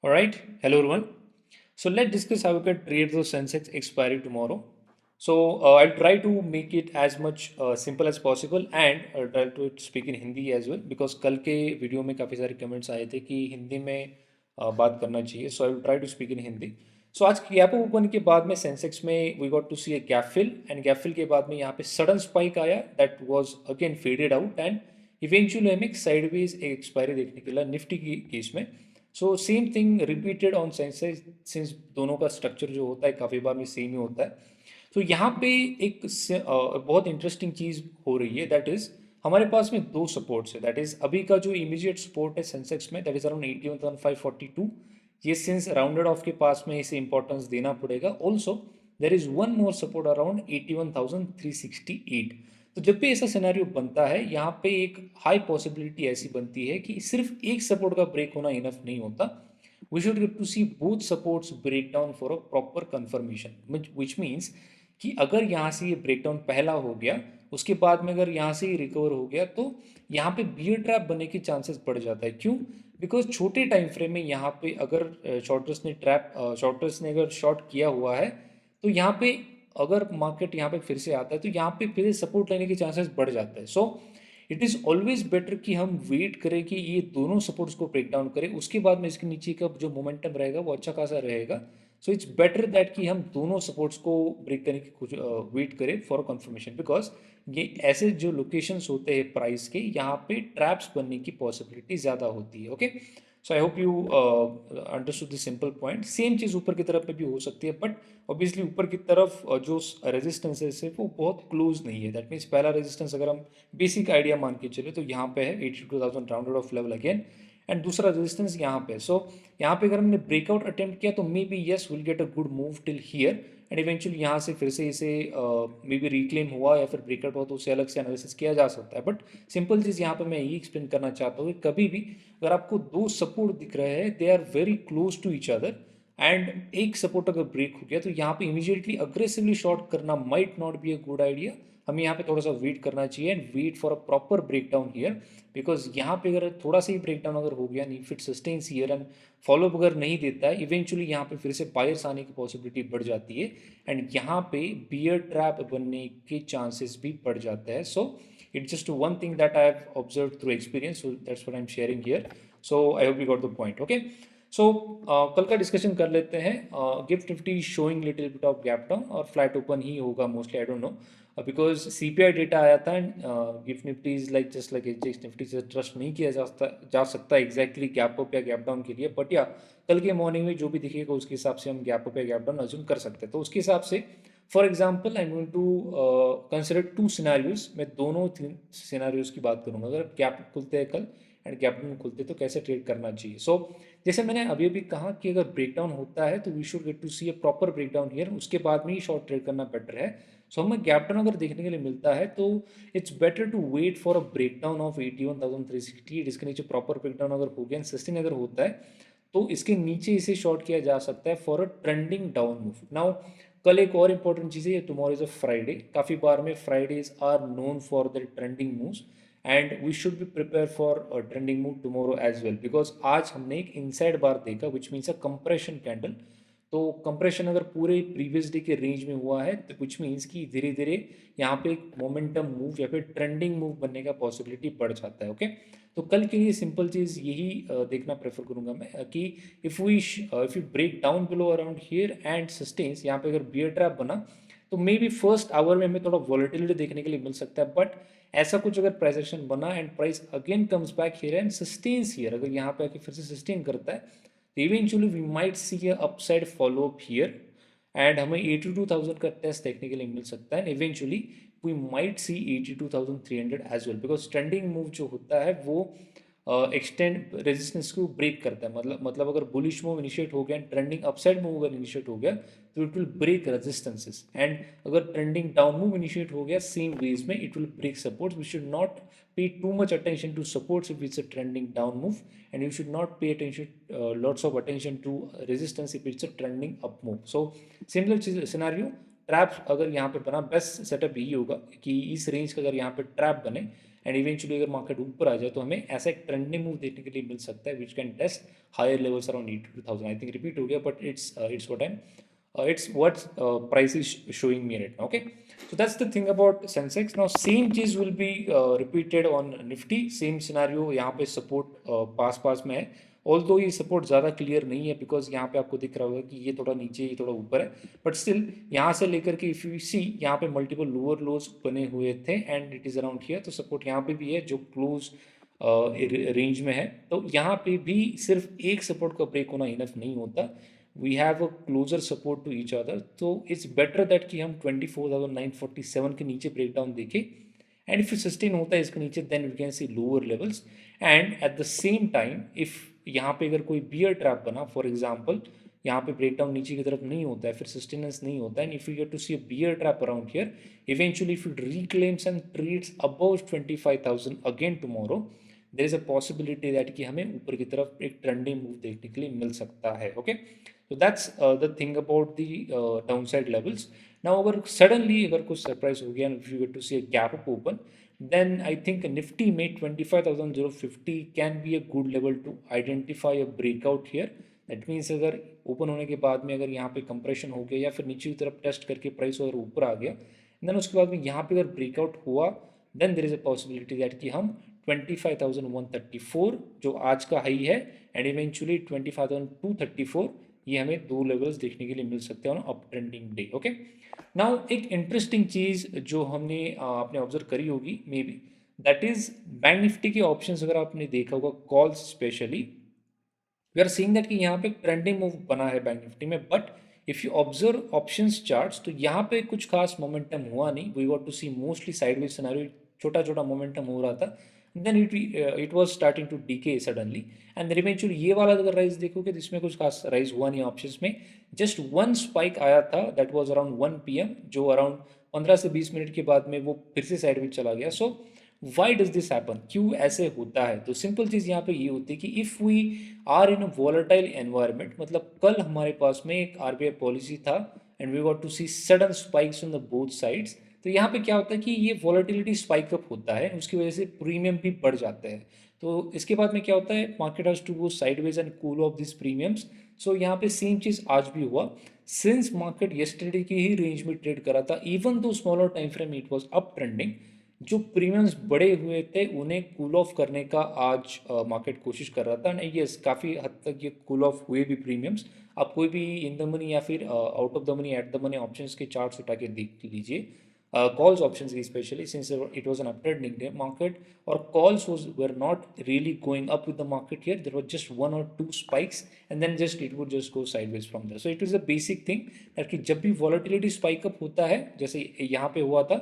All right, hello everyone. So let's discuss how we can trade the Sensex expiry tomorrow. So I'll try to make it as much simple as possible and I'll try to speak in Hindi as well because कल के video में काफ़ी सारे comments आए थे कि हिंदी में बात करना चाहिए. So I will try to speak in Hindi. So आज गैप ओपन के बाद में सेंसेक्स में we got to see a gap fill and gap fill के बाद में यहाँ पे सडन स्पाइक आया that was again faded out and eventually हमें साइडवेज एक एक्सपायरी देखने के लिए निफ्टी की केस में. So same thing repeated on Sensex since दोनों का स्ट्रक्चर जो होता है काफ़ी बार में सेम ही होता है. तो यहाँ पे एक बहुत इंटरेस्टिंग चीज़ हो रही है दैट इज़ हमारे पास में दो सपोर्ट्स है. दैट इज़ अभी का जो इमीडिएट सपोर्ट है सेंसेक्स में दैट इज़ अराउंड 81,542. ये सिंस राउंडेड ऑफ के पास में इसे इंपॉर्टेंस देना पड़ेगा. Also there is one more support around 81,368. तो जब भी ऐसा सिनेरियो बनता है यहाँ पे एक हाई पॉसिबिलिटी ऐसी बनती है कि सिर्फ एक सपोर्ट का ब्रेक होना इनफ नहीं होता. We should get to C both supports break down for a proper confirmation which means कि अगर यहाँ से ये ब्रेक डाउन पहला हो गया उसके बाद में अगर यहाँ से ही रिकवर हो गया तो यहाँ पे बियर ट्रैप बनने के चांसेस बढ़ जाता है. क्यों? बिकॉज छोटे टाइम फ्रेम में यहाँ पे अगर शॉर्टर्स ने अगर शॉर्ट किया हुआ है तो यहाँ पे अगर मार्केट यहाँ पे फिर से आता है तो यहाँ पे फिर से सपोर्ट लेने के चांसेस बढ़ जाते हैं. So it is always better कि हम वेट करें कि ये दोनों सपोर्ट्स को ब्रेक डाउन करें उसके बाद में इसके नीचे का जो मोमेंटम रहेगा वो अच्छा खासा रहेगा. सो इट्स बेटर दैट कि हम दोनों सपोर्ट्स को ब्रेक करने की कुछ वेट करें फॉर कंफर्मेशन बिकॉज ये ऐसे जो लोकेशंस होते हैं प्राइस के यहाँ पे ट्रैप्स बनने की पॉसिबिलिटी ज़्यादा होती है. Okay, so I hope you understood the simple point. Same चीज़ ऊपर की तरफ पे भी हो सकती है बट ऑब्वियसली ऊपर की तरफ जो रेजिस्टेंस है वो बहुत क्लोज नहीं है. दैट मीन्स पहला रेजिस्टेंस अगर हम बेसिक आइडिया मान के चले तो यहाँ पे है 82,000 rounded off level again and दूसरा रेजिस्टेंस यहाँ पे. सो यहाँ पे अगर हमने ब्रेकआउट अटेम्प्ट किया तो may be yes will get a good move till here and eventually यहाँ से फिर से इसे मे बी रिक्लेम हुआ या फिर ब्रेकआउट हुआ तो उसे अलग से एनालिसिस किया जा सकता है. बट सिंपल चीज़ यहाँ पे मैं यही एक्सप्लेन करना चाहता हूँ कि कभी भी अगर आपको दो सपोर्ट दिख रहे हैं they are very close to each other and एक सपोर्ट अगर ब्रेक हो गया तो यहाँ पे इमीडिएटली अग्रेसिवली शॉर्ट करना might not be a good idea. हमें यहाँ पे थोड़ा सा वेट करना चाहिए and wait for a proper break down here because यहाँ पे अगर थोड़ा सा ही ब्रेक डाउन अगर हो गया नहीं fit sustains here and follow अगर नहीं देता है इवेंचुअली यहाँ पे फिर से बायर्स आने की पॉसिबिलिटी बढ़ जाती है एंड यहाँ पे बियर ट्रैप बनने के चांसेस भी बढ़ जाते हैं. So it's just one thing that I have observe through experience so that's what I am sharing here. So I hope you got the point. Okay, so कल का डिस्कशन कर लेते हैं. Gift nifty showing little bit of gap down और flat open ही होगा mostly. I don't know because CPI data आया था and gift nifty is like just like HDX nifty से ट्रस्ट नहीं किया जा सकता एग्जैक्टली गैप अप या गैप डाउन के लिए. बट या कल के मॉर्निंग में जो भी दिखेगा उसके हिसाब से हम गैप अप या गैप डाउन अज्यूम कर सकते हैं. तो उसके हिसाब से for example I am going to consider two scenarios. मैं दोनों तीन सिनारियोज की बात करूंगा. अगर गैप खुलते हैं कल एंड गैप डाउन खुलते तो कैसे ट्रेड करना चाहिए. सो जैसे मैंने अभी अभी कहा कि अगर ब्रेकडाउन होता है तो we should get to see a proper breakdown here उसके बाद में ही शॉर्ट ट्रेड करना बेटर है. सो हमें गैप डाउन अगर देखने के लिए मिलता है तो it's better to wait for a breakdown of 81,360. इसके नीचे प्रॉपर ब्रेकडाउन अगर हो गया सस्टेन अगर होता है तो इसके नीचे इसे शॉर्ट किया जा सकता है for a trending down move. Now कल एक और इंपॉर्टेंट चीज़ है टुमारो इज अ फ्राइडे. काफ़ी बार में Fridays are known for the trending moves and we should be prepare for trending move tomorrow as well because आज हमने एक इनसाइड बार देखा which means a compression candle. तो compression अगर पूरे प्रीवियस डे के रेंज में हुआ है तो विच मीन्स कि धीरे धीरे यहाँ पे एक मोमेंटम मूव या फिर ट्रेंडिंग मूव बनने का पॉसिबिलिटी बढ़ जाता है. ओके, तो कल के लिए सिंपल चीज़ यही देखना प्रेफर करूंगा मैं कि if you break down below around here and sustains यहाँ पे अगर बियर ट्रैप बना तो मे बी फर्स्ट आवर में हमें थोड़ा वॉलेटिलिटी देखने के लिए मिल सकता है. बट ऐसा कुछ अगर प्राइस एक्शन बना and price again comes back here and sustains here अगर यहाँ पे आके फिर से सस्टेन करता है तो eventually we might see a upside follow up here and हमें 82,000 का टेस्ट देखने के लिए मिल सकता है. Eventually we might see 82,300 as well because trending move जो होता है वो एक्सटेंड रेजिस्टेंस को ब्रेक करता है. मतलब अगर बुलिश मूव इनिशिएट हो गया एंड ट्रेंडिंग अपसाइड मूव अगर इनिशिएट हो गया तो it will break resistances and अगर ट्रेंडिंग डाउन मूव इनिशिएट हो गया सेम वेज में it will break supports. We should not pay too much attention to supports if it's a trending down move and you should not pay attention lots of attention to resistance if it's a trending up move. So similar scenario trap अगर यहाँ पे बना, best setup यही होगा कि इस range का अगर यहाँ पे ट्रैप बने एंड इवेंचुअली अगर मार्केट ऊपर आ जाए तो हमें ऐसा एक ट्रेंडिंग मूव देखने के लिए मिल सकता है which can test higher levels around 82,000. I think repeat हो गया but it's what it's what price is showing me right now. Okay, so that's the thing about Sensex. Now same चीज will be repeated on Nifty. Same scenario, यहाँ पे support पास में है. Although ये support ज़्यादा clear नहीं है because यहाँ पे आपको दिख रहा होगा कि ये थोड़ा नीचे, ये थोड़ा ऊपर है, बट स्टिल यहाँ से लेकर के इफ यू सी यहाँ पे मल्टीपल लोअर लोज बने हुए थे and it is around here. तो सपोर्ट यहाँ पे भी है जो क्लोज रेंज में है. तो यहाँ पे भी सिर्फ एक सपोर्ट का ब्रेक होना इनफ नहीं होता. We have a closure support to each other. तो इट्स बेटर दैट कि हम 24,947 के नीचे ब्रेक डाउन देखें एंड इफ सस्टेन होता है इसके नीचे then we can C lower levels. And at the same time if यहाँ पे अगर कोई बियर ट्रैप बना, फॉर एग्जाम्पल यहाँ पे ब्रेकडाउन नीचे की तरफ नहीं होता है, फिर सस्टेनेंस नहीं होता है, if you get to see a bear trap around here, eventually if it reclaims and trades above 25,000 again tomorrow, there is a possibility that कि हमें ऊपर की तरफ एक ट्रेंडिंग मूव देखने के लिए मिल सकता है. Okay, so that's the thing about the downside levels. Now अगर suddenly अगर कुछ सरप्राइज हो गया and if you get to see a gap up open, then I think Nifty में 25,050 can be a good level to identify a breakout here. That means अगर open होने के बाद में अगर यहाँ पे कंप्रेशन हो गया या फिर नीचे की तरफ टेस्ट करके प्राइस अगर ऊपर आ गया, देन उसके बाद में यहाँ पे अगर ब्रेकआउट हुआ then there is a possibility that कि हम 25,134 जो आज का हाई है एंड इवेंचुअली 25,234 ये हमें दो लेवल्स देखने के लिए मिल सकते हैं on up trending day. Okay, now एक इंटरेस्टिंग चीज़ जो हमने आपने ऑब्जर्व करी होगी maybe, that is bank Nifty के ऑप्शंस. अगर आपने देखा होगा calls specially, we are seeing that कि यहाँ पे ट्रेंडिंग मूव बना है बैंक निफ्टी में, but if you observe options charts तो यहाँ पे कुछ खास मोमेंटम हुआ नहीं. We got to see mostly sideways scenario, छोटा छोटा मोमेंटम हो रहा था, then it was starting to decay suddenly and then eventually ये वाला अगर राइज देखोगे तो इसमें कुछ खास राइज हुआ नहीं ऑप्शंस में. जस्ट वन स्पाइक आया था दैट वाज अराउंड 1 PM जो अराउंड 15 से 20 मिनट के बाद में वो फिर से साइडवेज चला गया. सो वाई डज दिस हैपन, क्यों ऐसे होता है? तो सिंपल चीज़ यहाँ पे ये होती है कि if we are in a volatile environment, मतलब कल हमारे पास में एक RBI पॉलिसी था and we got to see sudden spikes on the both sides. तो यहाँ पे क्या होता है कि ये वॉलेटिलिटी स्पाइक अप होता है, उसकी वजह से प्रीमियम भी बढ़ जाते हैं. तो इसके बाद में क्या होता है, market has to go sideways and cool off this premiums. So यहाँ पे सेम चीज़ आज भी हुआ. सिंस मार्केट येस्टरडे की ही रेंज में ट्रेड करा था, even though smaller time frame it was up trending, जो प्रीमियम्स बड़े हुए थे उन्हें कूल ऑफ करने का आज मार्केट कोशिश कर रहा था. नहीं, ये काफ़ी हद तक ये कूल ऑफ हुए भी प्रीमियम्स. आप कोई भी इन द मनी या फिर out of the money, at the money options के चार्ट्स उठा के देख लीजिए, calls options especially since it was an uptrending day market, or calls were not really going up with the market here. There were just one or two spikes and then just it would just go sideways from there. So it is a basic thing that कि जब भी volatility spike up होता है जैसे यहाँ पे हुआ था,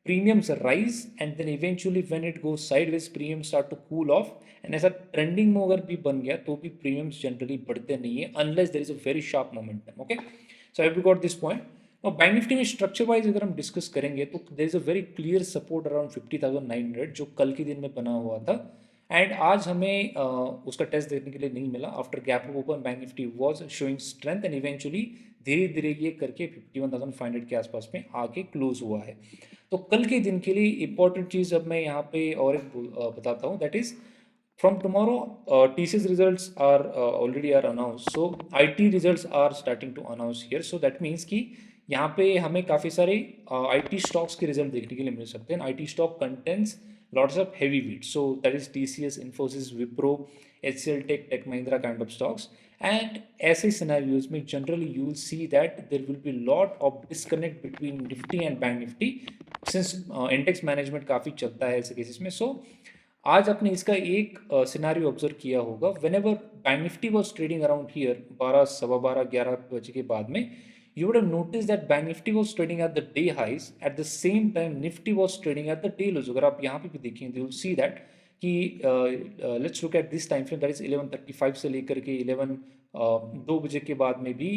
premiums rise and then eventually when it goes sideways premiums start to cool off. and ऐसा ट्रेंडिंग में अगर भी बन गया तो भी प्रीमियम्स जनरली बढ़ते नहीं है unless there is a very sharp momentum. Okay, so have you got this point? Now bank Nifty में स्ट्रक्चर वाइज अगर हम डिस्कस करेंगे तो there is a very clear support around 50,900 जो कल के दिन में बना हुआ था एंड आज हमें उसका टेस्ट देखने के लिए नहीं मिला. After gap open bank Nifty was showing strength and eventually धीरे धीरे ये करके 51,500 के आसपास में आके क्लोज हुआ है. तो कल के दिन के लिए इंपॉर्टेंट चीज़ अब मैं यहाँ पे और एक बताता हूँ, that is from tomorrow TCS results are already are announced, so IT results are starting to announce here. So that means कि यहाँ पे हमें काफ़ी सारे IT स्टॉक्स के रिजल्ट देखने के लिए मिल सकते हैं. IT stock contents lots of heavy weight, so that is TCS, Infosys, Wipro, HCL Tech, Tech Mahindra kind of stocks. And ऐसे सिनेरियोज में generally you will see that there will be lot of disconnect between Nifty and bank Nifty since index management काफ़ी चलता है ऐसे cases में. सो आज आपने इसका एक सिनारियो ऑब्जर्व किया होगा, when ever bank Nifty was trading around here 12, सवा 12, 11 बजे के बाद में, you would have noticed that bank nifty was trading at the day highs, at the same time nifty was trading at the day lows. अगर आप यहाँ पे भी देखें you will see that कि let's look at this time frame, that is 11:35 से लेकर के 2 बजे के बाद में भी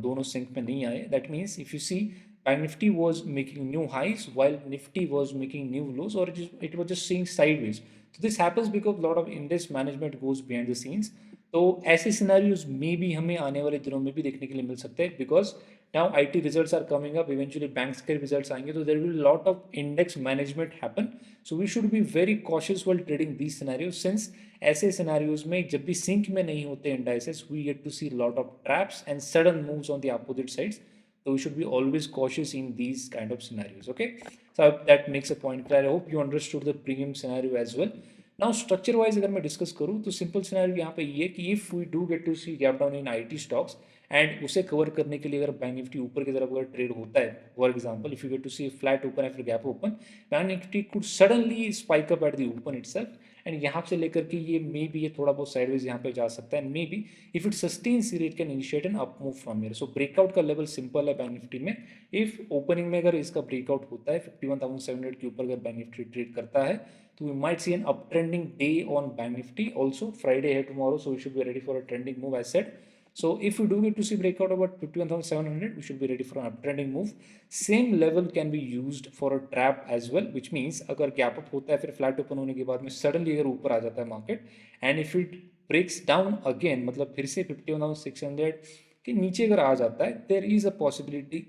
दोनों सिंक में नहीं आए. That means if you see Bank Nifty was making new highs while Nifty was making new lows, or it was just seeing sideways. So this happens because a lot of index management goes behind the scenes. तो ऐसे scenarios में भी हमें आने वाले दिनों में भी देखने के लिए मिल सकते हैं, because now IT results are coming up, eventually banks के रिजल्ट्स आएंगे, तो there will lot of index management happen. So we should be very cautious while trading these scenarios, since ऐसे सिनेरियोज में जब भी सिंक में नहीं होते indices, we get to see lot of traps and sudden moves on the opposite sides. So we should be always cautious in these kind of scenarios. Okay, so that makes a point clear. I hope you understood the premium scenario as well. Now structure wise अगर मैं discuss करूँ तो simple scenario यहाँ पे ये है कि if we do get to see gap down in IT stocks and उसे कवर करने के लिए अगर बैंक निफ्टी ऊपर की तरफ अगर ट्रेड होता है, for example if you get to see flat open after gap open, bank Nifty could suddenly spike up at the open itself, and यहाँ से लेकर के ये मे बी ये थोड़ा बहुत साइडवेज यहाँ पे जा सकता है, and maybe if it sustains it can initiate an up move from here. So breakout का लेवल सिंपल है बैंक निफ्टी में. इफ ओपनिंग में अगर इसका ब्रेकआउट होता है 51,700 के ऊपर अगर बैंक निफ्टी ट्रेड करता है, तो we might see an uptrending day on Bank Nifty. Also, Friday here tomorrow, so we should be ready for a trending move as said. So if we do get to see breakout about 51,700, we should be ready for an uptrending move. Same level can be used for a trap as well, which means अगर gap up होता है फिर flat open होने के बाद में suddenly अगर ऊपर आ जाता है market, and if it breaks down again, मतलब फिर से 51,600 के नीचे अगर आ जाता है, there is a possibility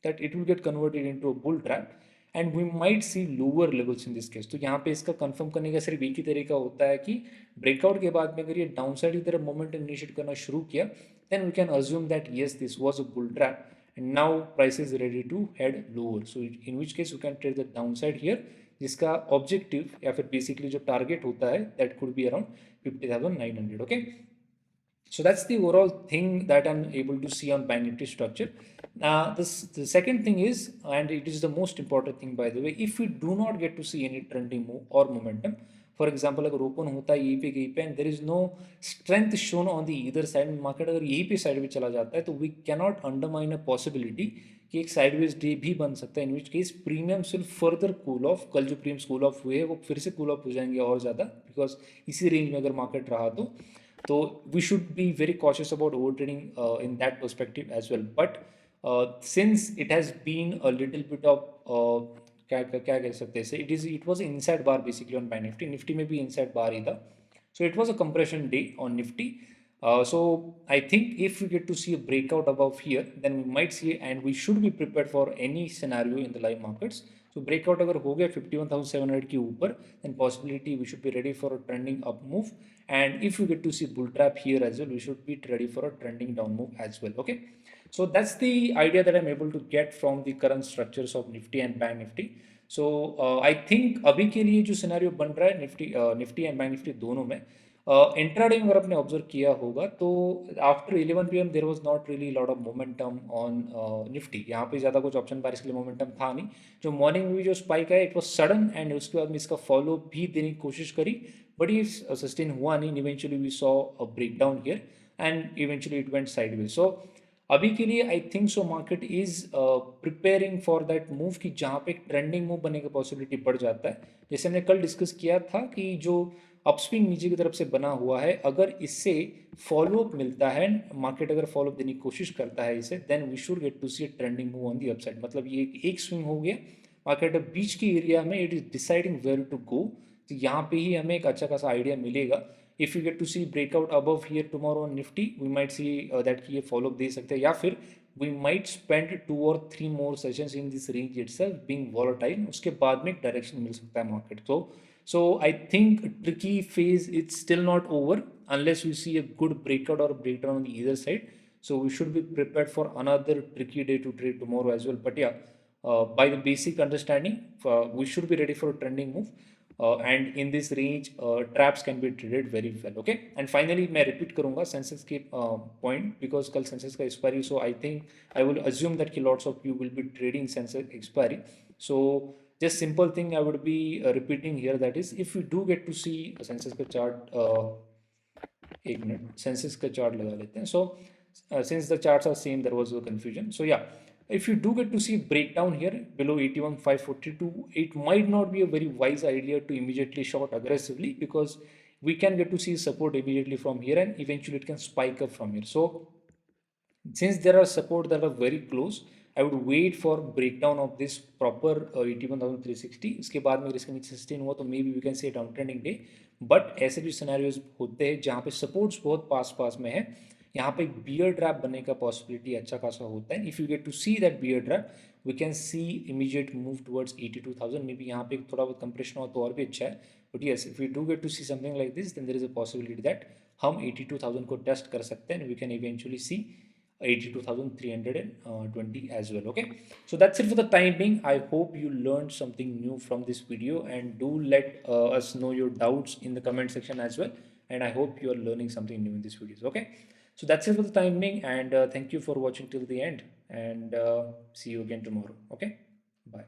that it will get converted into a bull trap and we might see lower levels in this case. तो यहाँ पे इसका कंफर्म करने का सिर्फ एक ही तरीका होता है कि ब्रेकआउट के बाद में अगर ये डाउन साइड की तरफ मोमेंट इनिशिएट करना शुरू किया, then we can assume that yes this was a bull trap and now price is ready to head lower. So in which case you can trade the down side here, जिसका objective या फिर basically जो target होता है that could be around 50,900. Okay, so that's the overall thing that I'm able to see on Bank Nifty structure. The second thing is, and it is the most important thing by the way, if we do not get to see any trending move or momentum, for example अगर open होता है यहीं पे कहीं पे and there is no strength shown on the either side, market अगर यहीं पे साइड में चला जाता है, तो we cannot undermine a possibility कि एक साइडवेज डे भी बन सकता है, in which case premiums will further cool off. कल जो प्रीमियम्स कूल ऑफ हुए वो फिर से कूल ऑफ हो जाएंगे और ज़्यादा, बिकॉज इसी रेंज में अगर मार्केट रहा तो we should be very cautious about over trading in that perspective as well. But since it has been a little bit of क्या कह सकते हैं, it was inside bar basically on Bank Nifty में भी inside bar ही था, so it was a compression day on Nifty. So I think if we get to see a breakout above here, then we might see, and we should be prepared for any scenario in the live markets. So breakout अगर हो गया 51,700 के ऊपर, then possibility we should be ready for a trending up move. And if you get to see bull trap here as well, we should be ready for a trending down move as well. Okay, so that's the idea that I'm able to get from the current structures of Nifty and Bank Nifty. So I think अभी के लिए जो scenario बन रहा है Nifty and bank Nifty दोनों में, intraday में अगर आपने ऑब्जर्व किया होगा तो after 11 PM there was not really lot of momentum on Nifty. यहाँ पे ज़्यादा कुछ ऑप्शन बारिश के लिए मोमेंटम था नहीं. जो मॉर्निंग में भी जो स्पाइक है इट वॉज सडन, एंड उसके बाद में इसका फॉलो भी देने की कोशिश करी, बट ये सस्टेन हुआ नहीं. Eventually we saw a break down here and eventually it went sideways. So अभी के लिए I think so market is preparing for that move कि जहाँ पे एक ट्रेंडिंग मूव बनने का पॉसिबिलिटी बढ़ जाता है. जैसे हमने कल डिस्कस किया था कि जो अपस्विंग नीचे की तरफ से बना हुआ है, अगर इससे फॉलोअप मिलता है, मार्केट अगर फॉलोअप देने की कोशिश करता है इसे, then we should get to see a trending move on the upside. मतलब ये एक स्विंग हो गया, मार्केट बीच की एरिया में it is deciding where to go. तो यहाँ पे ही हमें एक अच्छा खासा आइडिया मिलेगा. If you get to see breakout above here tomorrow on Nifty, we might see that कि ये फॉलोअप दे सकते हैं, या फिर we might spend 2 or 3 more sessions in this range itself being volatile. उसके बाद में एक डायरेक्शन मिल सकता है मार्केट को. So I think tricky phase it's still not over unless we see a good breakout or breakdown on the either side. So we should be prepared for another tricky day to trade tomorrow as well. But yeah, by the basic understanding, we should be ready for a trending move. And in this range, traps can be traded very well. Okay, and finally मैं repeat करूँगा Sensex के point, because कल Sensex का expiry, so I think I will assume that कि lots of you will be trading Sensex expiry. So just simple thing I would be repeating here, that is if we do get to see Sensex का chart, एक minute Sensex का chart लगा लेते हैं. So since the charts are same, there was a confusion. So yeah, if you do get to see breakdown here below 81,542, it might not be a very wise idea to immediately short aggressively, because we can get to see support immediately from here and eventually it can spike up from here. So since there are support that are very close, I would wait for breakdown of this proper 81,360. इसके बाद में इसके नीचे sustain हुआ तो maybe we can say down trending day. But ऐसे भी scenarios होते हैं जहाँ पे सपोर्ट्स बहुत पास पास में है, यहाँ पे एक बियर ट्रैप बनने का पॉसिबिलिटी अच्छा खासा होता है. If you get to see that bear trap, we can see immediate move towards 82,000. Maybe यहाँ पे थोड़ा बहुत कंप्रेशन हो तो और भी अच्छा है. But yes, if you do get to see something like this, then there is a possibility that हम 82,000 को टेस्ट कर सकते हैं, and we can eventually see 82,320 as well. Okay, so that's it for the time being. I hope you learned something new from this video, and do let us know your doubts in the comment section as well. And I hope you are learning something new in these videos. Okay, so that's it for the time being, and thank you for watching till the end, and see you again tomorrow. Okay, bye.